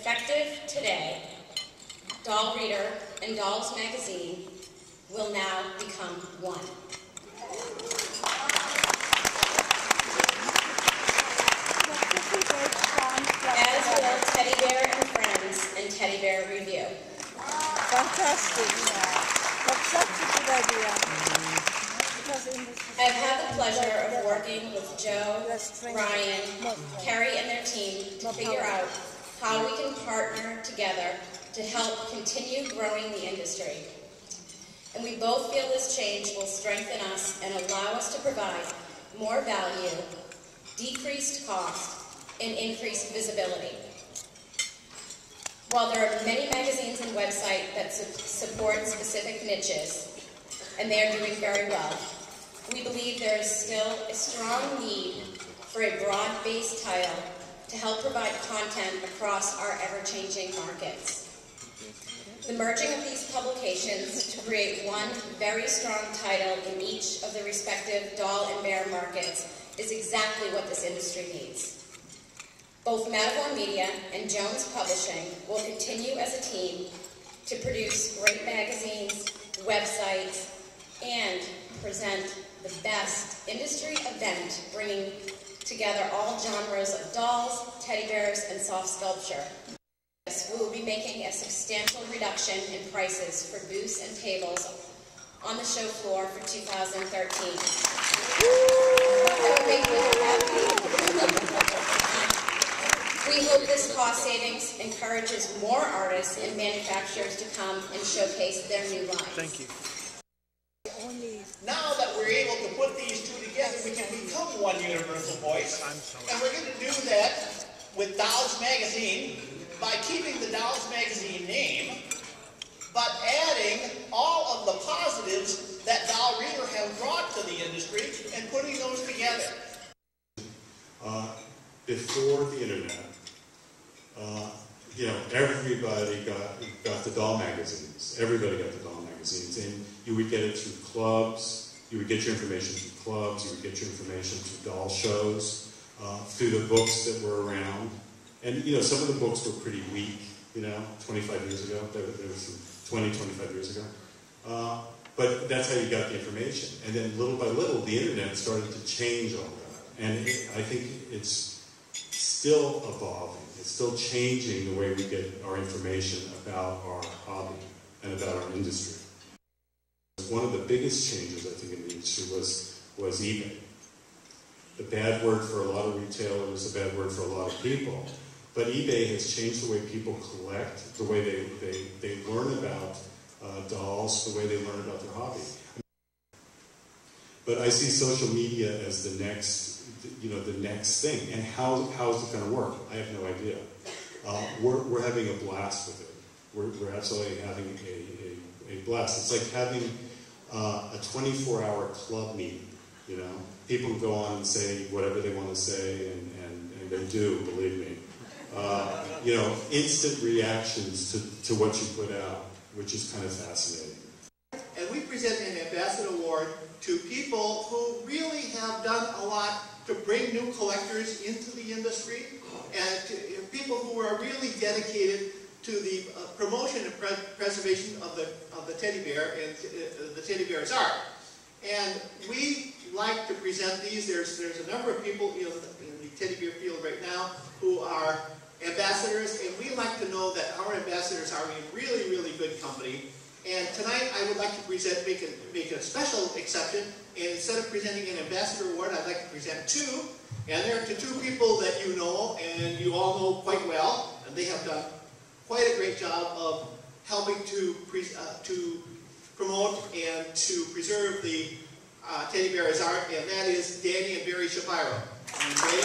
effective today, Doll Reader and Dolls Magazine will now become one. As will Teddy Bear and Friends and Teddy Bear Review. Fantastic. That's such a good idea. I've had the pleasure of working with Joe, Ryan, Kerry and their team to figure out how we can partner together to help continue growing the industry. And we both feel this change will strengthen us and allow us to provide more value, decreased cost, and increased visibility. While there are many magazines and websites that support specific niches, and they are doing very well, we believe there is still a strong need for a broad-based title to help provide content across our ever-changing markets. The merging of these publications to create one very strong title in each of the respective doll and bear markets is exactly what this industry needs. Both Matador Media and Jones Publishing will continue as a team to produce great magazines, websites, and present the best industry event bringing together all genres of dolls, teddy bears, and soft sculpture. We will be making a substantial reduction in prices for booths and tables on the show floor for 2013. We hope this cost savings encourages more artists and manufacturers to come and showcase their new lines. Thank you. Now that we're able to put these two together, we can become one universal voice. And we're going to do that with Dolls Magazine by keeping the Dolls Magazine name, but adding all of the positives that Doll Reader has brought to the industry and putting those together. Before the internet, everybody got the doll magazines. Everybody got the doll magazines, and you would get it through clubs. You would get your information through clubs. You would get your information through doll shows, through the books that were around. And some of the books were pretty weak. 25 years ago, there was 25 years ago. But that's how you got the information. And then little by little, the internet started to change all that. And I think it's still evolving. It's still changing the way we get our information about our hobby and about our industry. One of the biggest changes, I think, in the industry was eBay. The bad word for a lot of retailers, the bad word for a lot of people. But eBay has changed the way people collect, the way they learn about dolls, the way they learn about their hobby. But I see social media as the next thing. And how is it going to work? I have no idea. We're having a blast with it. We're absolutely having a blast. It's like having a 24-hour club meeting. People go on and say whatever they want to say, and they do, believe me. Instant reactions to what you put out, which is kind of fascinating. And we present an Ambassador Award to people who really have done a lot to bring new collectors into the industry, and to people who are really dedicated to the promotion and preservation of the teddy bear and the teddy bear's art. And we like to present these. There's a number of people in the teddy bear field right now who are ambassadors, and we like to know that our ambassadors are in really, really good company. And tonight I would like to make a special exception, and instead of presenting an ambassador award, I'd like to present two. And they're to two people that you know and you all know quite well, and they have done quite a great job of helping to promote and to preserve the teddy bear as art, and that is Danny and Barry Shapiro. And Danny,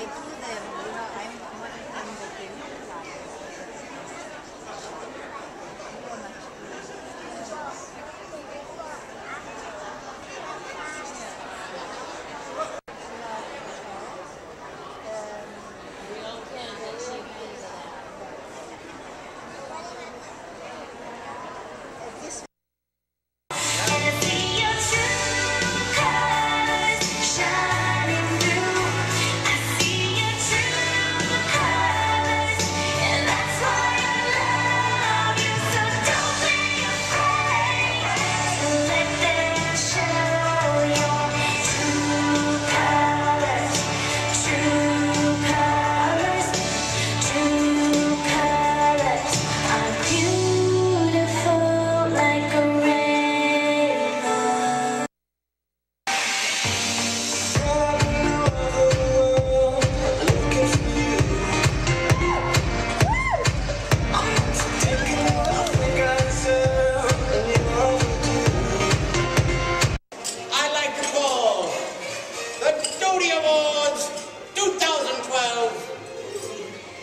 I do them, you know, I'm one in the game.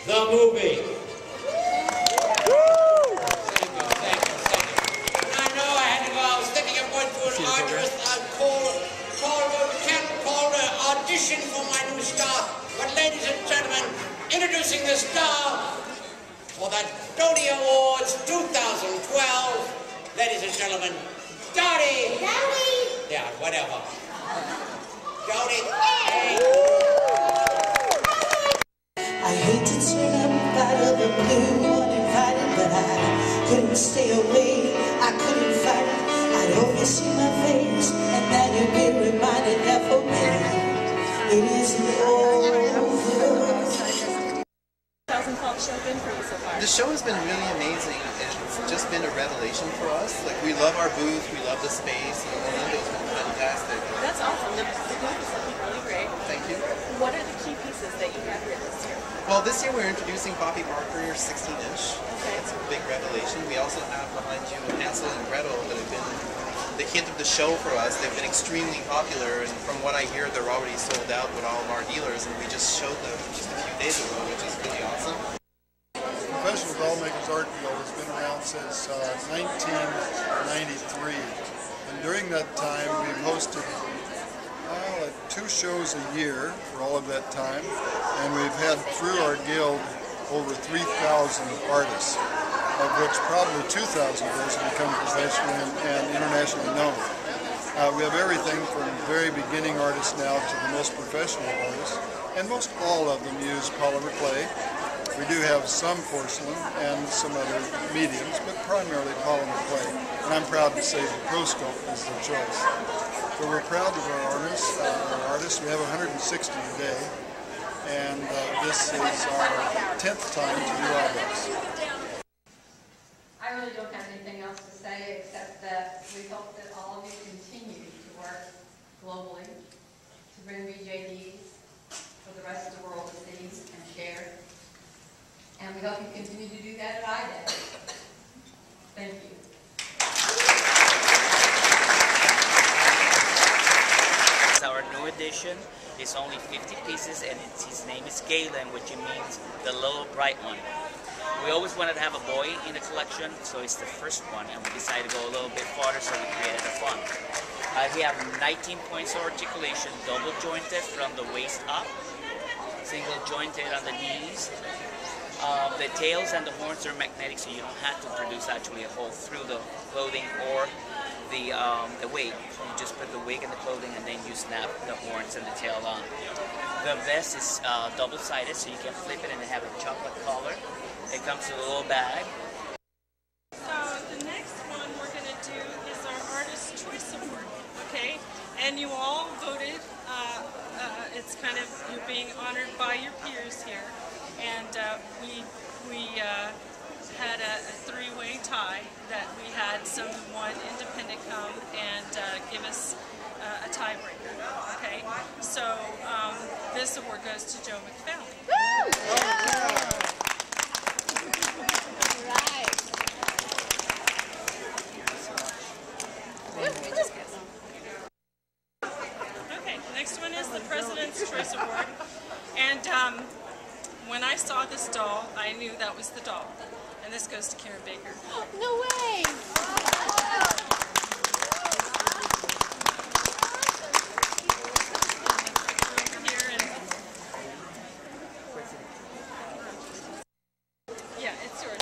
The movie. Audition for my new star. But ladies and gentlemen, introducing the star for the Dodie Awards 2012. Ladies and gentlemen, Dottie. Dottie. Yeah, whatever. Dottie. Hey. I hate to turn up out of the blue uninvited, but I couldn't stay away. I couldn't fight it. I'd always see my face, and now you've been reminded that for me. It isn't over. The show has been really amazing. It's just been a revelation for us. Like, we love our booth, we love the space, and Orlando's been fantastic. That's awesome. The booth is looking really great. Thank you. What are the key pieces that you have here this year? Well, this year we're introducing Poppy Parker 16-inch. Okay. It's a big revelation. We also have behind you Hansel and Gretel that have been the hit of the show for us. They've been extremely popular, and from what I hear, they're already sold out with all of our dealers, and we just showed them just a few days ago, which is really awesome. Professional Doll Makers Art Guild has been around since 1993, and during that time we've hosted 2 shows a year for all of that time, and we've had through our guild over 3,000 artists, of which probably 2,000 of those have become professionally and internationally known. We have everything from very beginning artists now to the most professional artists, and most all of them use polymer clay. We do have some porcelain and some other mediums, but primarily polymer clay. And I'm proud to say that ProScope is their choice. So we're proud of our artists. We have 160 today, and this is our 10th time to do Idex. I really don't have anything else to say except that we hope that all of you continue to work globally to bring BJDs for the rest of the world to see and share. And we hope you continue to do that at Idex. Thank you. It's our new edition. It's only 50 pieces, and his name is Galen, which means the little bright one. We always wanted to have a boy in the collection, so it's the first one, and we decided to go a little bit farther, so we created a fun. We have 19 points of articulation, double jointed from the waist up, single jointed on the knees. The tails and the horns are magnetic, so you don't have to produce actually a hole through the clothing or the wig. You just put the wig in the clothing, and then you snap the horns and the tail on. The vest is double-sided, so you can flip it and have a chocolate collar. It comes with a little bag. So the next one we're going to do is our Artist Choice Award, okay? And you all voted. It's kind of, you're being honored by your peers here. And we had a 3-way tie that we had one independent come and give us a tiebreaker, okay? So this award goes to Joe McFallon. Okay, next one is the President's Choice Award. And when I saw this doll, I knew that was the doll. And this goes to Karen Baker. No way! Yeah, it's yours.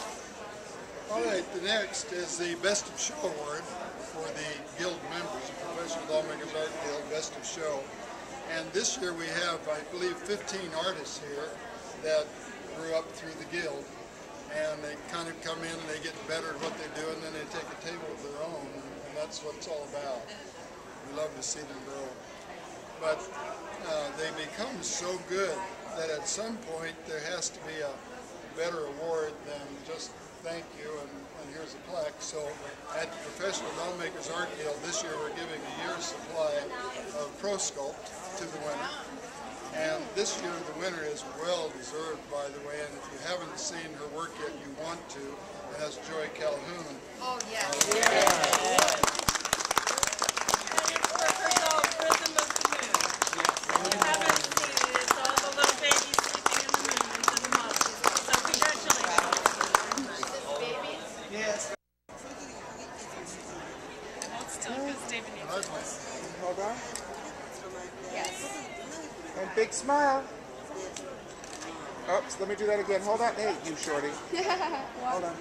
All right, the next is the Best of Show Award for the Guild members, the Professional Dollmakers Art Guild Best of Show. And this year we have, I believe, 15 artists here that grew up through the Guild. And they kind of come in and they get better at what they do, and then they take a table of their own, and that's what it's all about. We love to see them grow. But they become so good that at some point there has to be a better award than just thank you and here's a plaque. So at the Professional Dollmakers Art Guild this year we're giving a year's supply of Pro Sculpt to the winner. And this year the winner is well deserved, by the way, and if you haven't seen her work yet, you want to, and that's Joy Calhoun. Oh, yeah. Hold on. Yes. And big smile. Oops, let me do that again. Hold on. Hey, you shorty. Hold on.